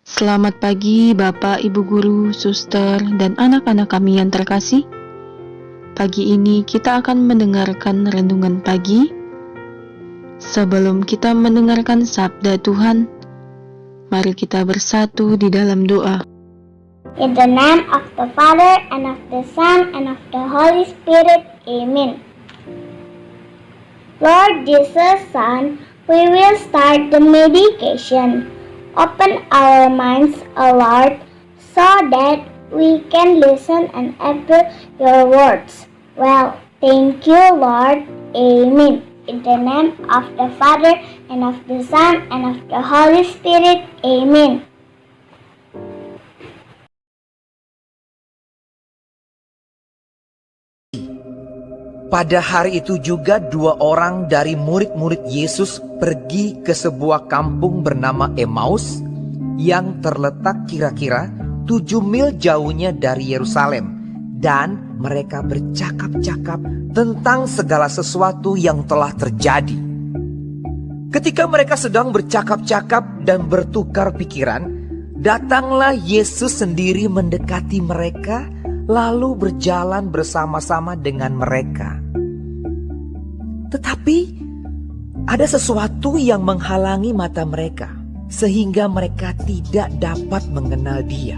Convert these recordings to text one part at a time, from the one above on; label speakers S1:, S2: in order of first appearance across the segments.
S1: Selamat pagi Bapak, Ibu Guru, Suster, dan anak-anak kami yang terkasih. Pagi ini kita akan mendengarkan renungan pagi. Sebelum kita mendengarkan sabda Tuhan, mari kita bersatu di dalam doa.
S2: In the name of the Father, and of the Son, and of the Holy Spirit. Amen. Lord Jesus, Son, we will start the meditation. Open our minds, O Lord, so that we can listen and apply your words. Well, thank you, Lord. Amen. In the name of the Father, and of the Son, and of the Holy Spirit. Amen.
S3: Pada hari itu juga 2 orang dari murid-murid Yesus pergi ke sebuah kampung bernama Emmaus yang terletak kira-kira 7 mil jauhnya dari Yerusalem, dan mereka bercakap-cakap tentang segala sesuatu yang telah terjadi. Ketika mereka sedang bercakap-cakap dan bertukar pikiran, datanglah Yesus sendiri mendekati mereka, lalu berjalan bersama-sama dengan mereka. Tetapi ada sesuatu yang menghalangi mata mereka, sehingga mereka tidak dapat mengenal Dia.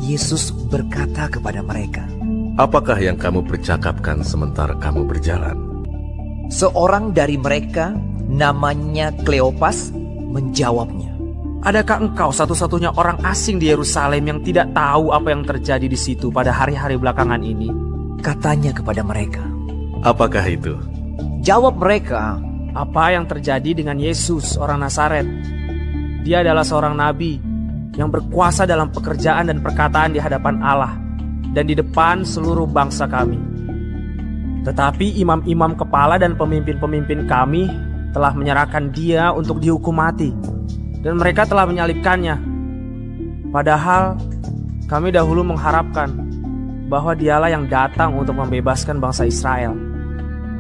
S3: Yesus berkata kepada mereka,
S4: "Apakah yang kamu percakapkan sementara kamu berjalan?"
S3: Seorang dari mereka, namanya Kleopas, menjawabnya,
S5: "Adakah engkau satu-satunya orang asing di Yerusalem yang tidak tahu apa yang terjadi di situ pada hari-hari belakangan ini?"
S3: Katanya kepada mereka.
S4: "Apakah itu?"
S3: Jawab mereka,
S5: "Apa yang terjadi dengan Yesus, orang Nazaret? Dia adalah seorang nabi yang berkuasa dalam pekerjaan dan perkataan di hadapan Allah dan di depan seluruh bangsa kami. Tetapi imam-imam kepala dan pemimpin-pemimpin kami telah menyerahkan Dia untuk dihukum mati, dan mereka telah menyalibkannya. Padahal kami dahulu mengharapkan bahwa Dialah yang datang untuk membebaskan bangsa Israel.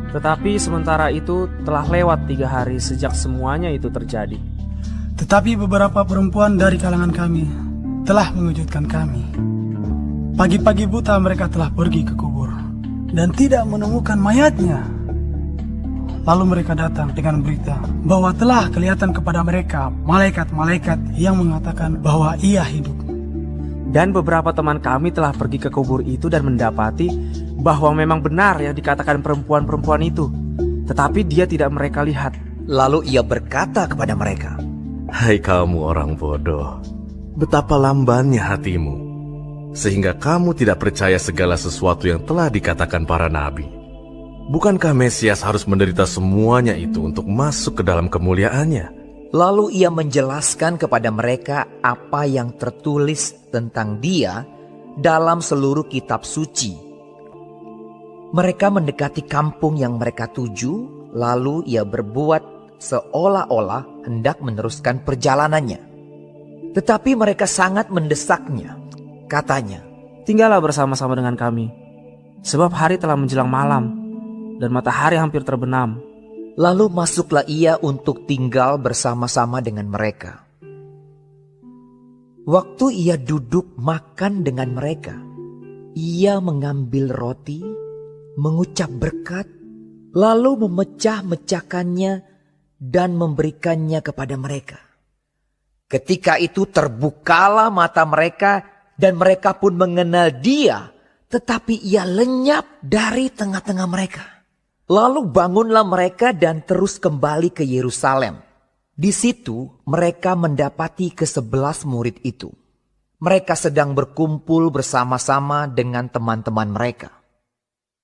S5: Tetapi sementara itu telah lewat 3 hari sejak semuanya itu terjadi.
S6: Tetapi beberapa perempuan dari kalangan kami telah mengejutkan kami. Pagi-pagi buta mereka telah pergi ke kubur dan tidak menemukan mayatnya. Lalu mereka datang dengan berita bahwa telah kelihatan kepada mereka malaikat-malaikat yang mengatakan bahwa Ia hidup.
S5: Dan beberapa teman kami telah pergi ke kubur itu dan mendapati bahwa memang benar yang dikatakan perempuan-perempuan itu, tetapi Dia tidak mereka lihat."
S3: Lalu Ia berkata kepada mereka,
S4: "Hai kamu orang bodoh, betapa lambannya hatimu, sehingga kamu tidak percaya segala sesuatu yang telah dikatakan para nabi. Bukankah Mesias harus menderita semuanya itu untuk masuk ke dalam kemuliaannya?"
S3: Lalu Ia menjelaskan kepada mereka apa yang tertulis tentang Dia dalam seluruh kitab suci. Mereka mendekati kampung yang mereka tuju, lalu Ia berbuat seolah-olah hendak meneruskan perjalanannya. Tetapi mereka sangat mendesaknya. Katanya,
S5: "Tinggallah bersama-sama dengan kami, sebab hari telah menjelang malam dan matahari hampir terbenam."
S3: Lalu masuklah Ia untuk tinggal bersama-sama dengan mereka. Waktu Ia duduk makan dengan mereka, Ia mengambil roti, mengucap berkat, lalu memecah-mecahkannya dan memberikannya kepada mereka. Ketika itu terbukalah mata mereka dan mereka pun mengenal Dia, tetapi Ia lenyap dari tengah-tengah mereka. Lalu bangunlah mereka dan terus kembali ke Yerusalem. Di situ mereka mendapati ke-11 murid itu. Mereka sedang berkumpul bersama-sama dengan teman-teman mereka.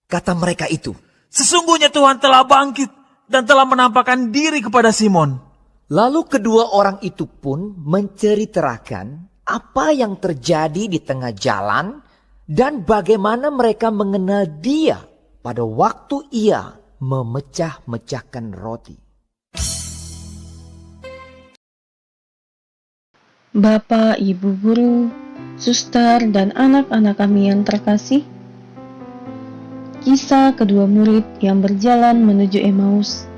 S3: Kata mereka itu,
S7: "Sesungguhnya Tuhan telah bangkit dan telah menampakkan diri kepada Simon."
S3: Lalu kedua orang itu pun menceritakan apa yang terjadi di tengah jalan dan bagaimana mereka mengenal Dia pada waktu Ia memecah-mecahkan roti.
S1: Bapak, Ibu Guru, Suster, dan anak-anak kami yang terkasih, kisah kedua murid yang berjalan menuju Emmaus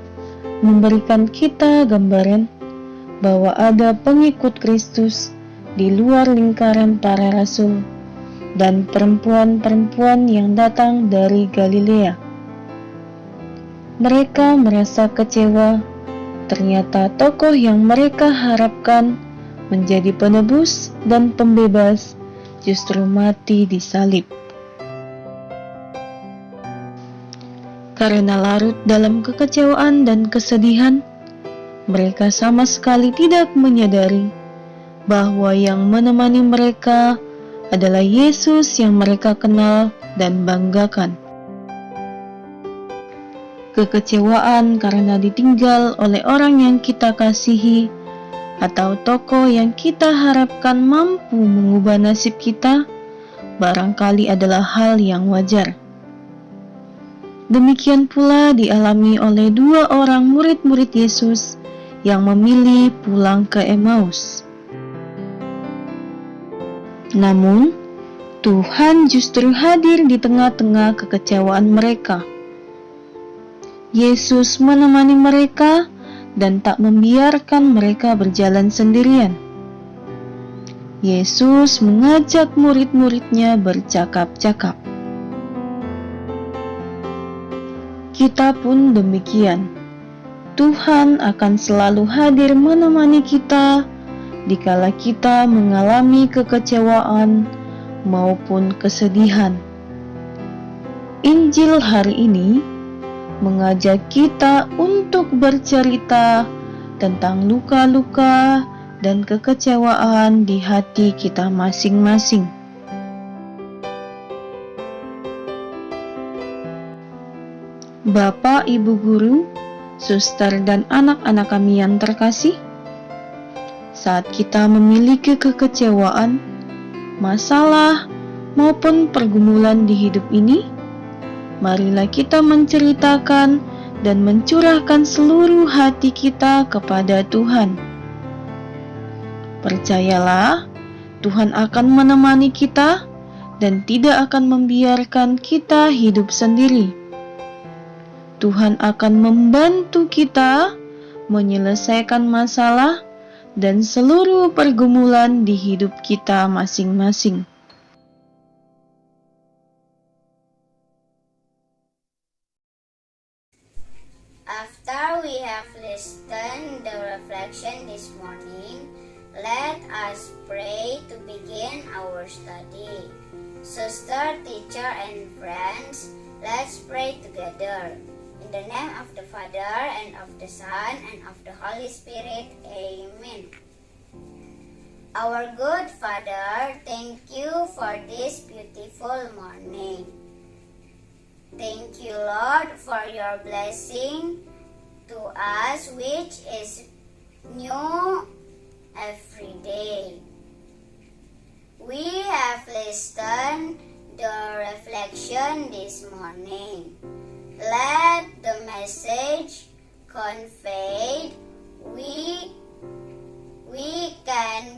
S1: memberikan kita gambaran bahwa ada pengikut Kristus di luar lingkaran para rasul dan perempuan-perempuan yang datang dari Galilea. Mereka merasa kecewa, ternyata tokoh yang mereka harapkan menjadi penebus dan pembebas justru mati disalib. Karena larut dalam kekecewaan dan kesedihan, mereka sama sekali tidak menyadari bahwa yang menemani mereka adalah Yesus yang mereka kenal dan banggakan. Kekecewaan karena ditinggal oleh orang yang kita kasihi atau tokoh yang kita harapkan mampu mengubah nasib kita barangkali adalah hal yang wajar. Demikian pula dialami oleh 2 orang murid-murid Yesus yang memilih pulang ke Emmaus. Namun, Tuhan justru hadir di tengah-tengah kekecewaan mereka. Yesus menemani mereka dan tak membiarkan mereka berjalan sendirian. Yesus mengajak murid-muridnya bercakap-cakap. Kita pun demikian. Tuhan akan selalu hadir menemani kita dikala kita mengalami kekecewaan maupun kesedihan. Injil hari ini mengajak kita untuk bercerita tentang luka-luka dan kekecewaan di hati kita masing-masing. Bapak, Ibu Guru, suster, dan anak-anak kami yang terkasih, saat kita memiliki kekecewaan, masalah, maupun pergumulan di hidup ini, marilah kita menceritakan dan mencurahkan seluruh hati kita kepada Tuhan. Percayalah, Tuhan akan menemani kita dan tidak akan membiarkan kita hidup sendiri. Tuhan akan membantu kita menyelesaikan masalah dan seluruh pergumulan di hidup kita masing-masing.
S2: After we have listened the reflection this morning, let us pray to begin our study. Sister, teacher, and friends, let's pray together. In the name of the Father, and of the Son, and of the Holy Spirit. Amen. Our good Father, thank you for this beautiful morning. Thank you, Lord, for your blessing to us, which is new every day. We have listened the reflection this morning. Let the message conveyed we can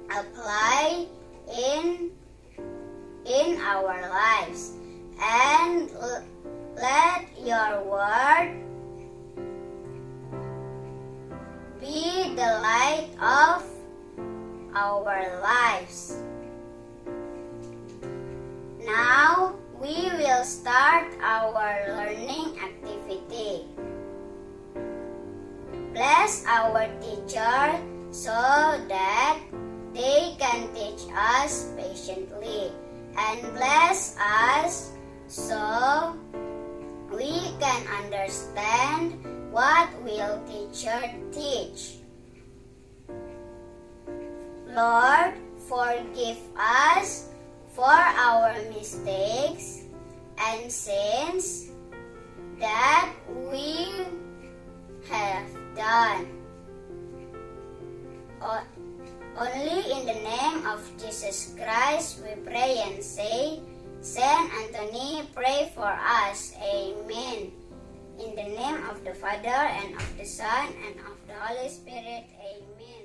S2: apply in our lives, and let your word be the light of our lives. Now we will start our learning activity. Bless our teacher so that they can teach us patiently, and bless us so we can understand what will teacher teach. Lord, forgive us for our mistakes and sins that we have done. Only in the name of Jesus Christ we pray and say, Saint Anthony, pray for us. Amen. In the name of the Father, and of the Son, and of the Holy Spirit. Amen.